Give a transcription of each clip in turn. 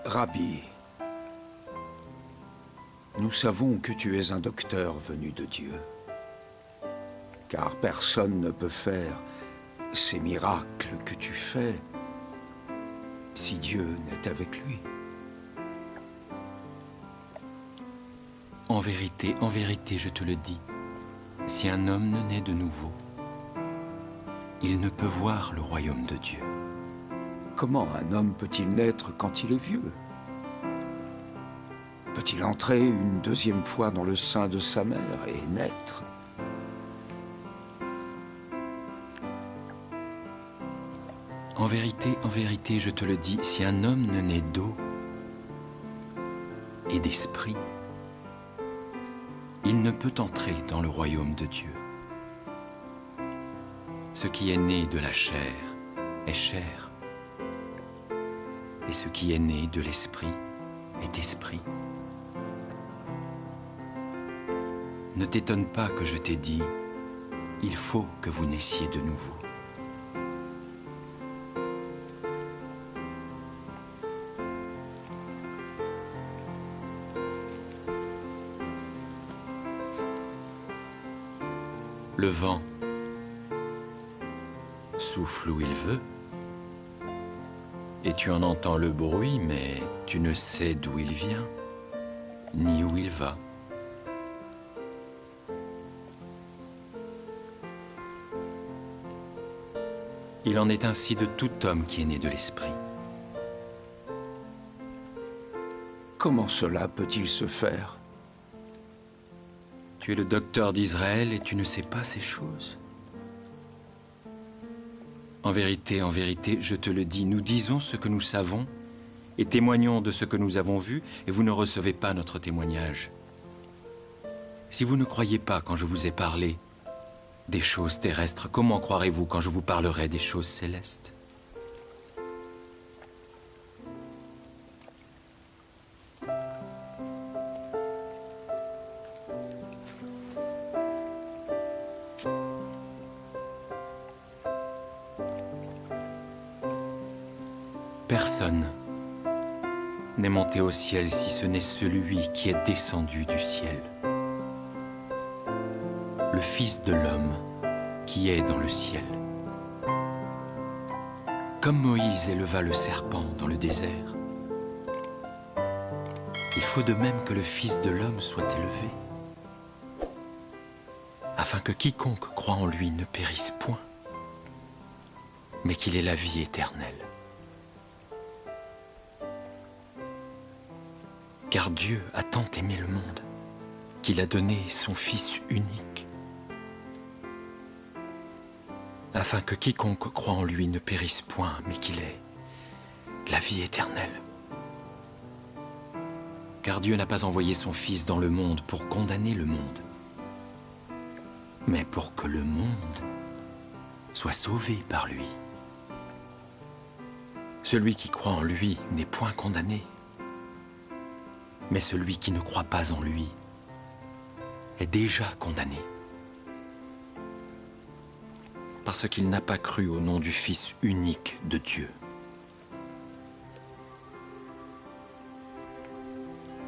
Rabbi, nous savons que tu es un docteur venu de Dieu, car personne ne peut faire ces miracles que tu fais si Dieu n'est avec lui. En vérité, je te le dis, si un homme ne naît de nouveau, il ne peut voir le royaume de Dieu. Comment un homme peut-il naître quand il est vieux? Peut-il entrer une deuxième fois dans le sein de sa mère et naître? En vérité, je te le dis, si un homme ne naît d'eau et d'esprit, il ne peut entrer dans le royaume de Dieu. Ce qui est né de la chair est chair, et ce qui est né de l'esprit est esprit. Ne t'étonne pas que je t'ai dit, il faut que vous naissiez de nouveau. Le vent souffle où il veut, et tu en entends le bruit, mais tu ne sais d'où il vient, ni où il va. Il en est ainsi de tout homme qui est né de l'esprit. Comment cela peut-il se faire? Tu es le docteur d'Israël et tu ne sais pas ces choses. En vérité, je te le dis, nous disons ce que nous savons et témoignons de ce que nous avons vu, et vous ne recevez pas notre témoignage. Si vous ne croyez pas quand je vous ai parlé des choses terrestres, comment croirez-vous quand je vous parlerai des choses célestes? Personne n'est monté au ciel si ce n'est celui qui est descendu du ciel, le Fils de l'homme qui est dans le ciel. Comme Moïse éleva le serpent dans le désert, il faut de même que le Fils de l'homme soit élevé, afin que quiconque croit en lui ne périsse point, mais qu'il ait la vie éternelle. Car Dieu a tant aimé le monde qu'il a donné son Fils unique, afin que quiconque croit en lui ne périsse point, mais qu'il ait la vie éternelle. Car Dieu n'a pas envoyé son Fils dans le monde pour condamner le monde, mais pour que le monde soit sauvé par lui. Celui qui croit en lui n'est point condamné, mais celui qui ne croit pas en lui est déjà condamné, parce qu'il n'a pas cru au nom du Fils unique de Dieu.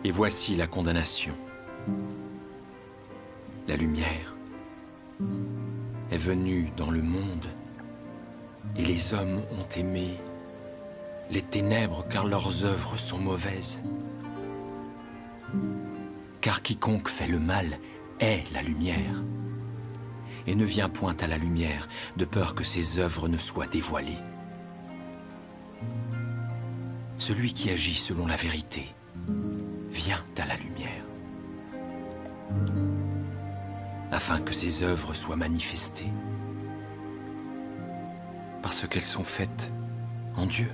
Et voici la condamnation. La lumière est venue dans le monde, et les hommes ont aimé les ténèbres car leurs œuvres sont mauvaises. Car quiconque fait le mal est la lumière, et ne vient point à la lumière, de peur que ses œuvres ne soient dévoilées. Celui qui agit selon la vérité vient à la lumière, afin que ses œuvres soient manifestées, parce qu'elles sont faites en Dieu.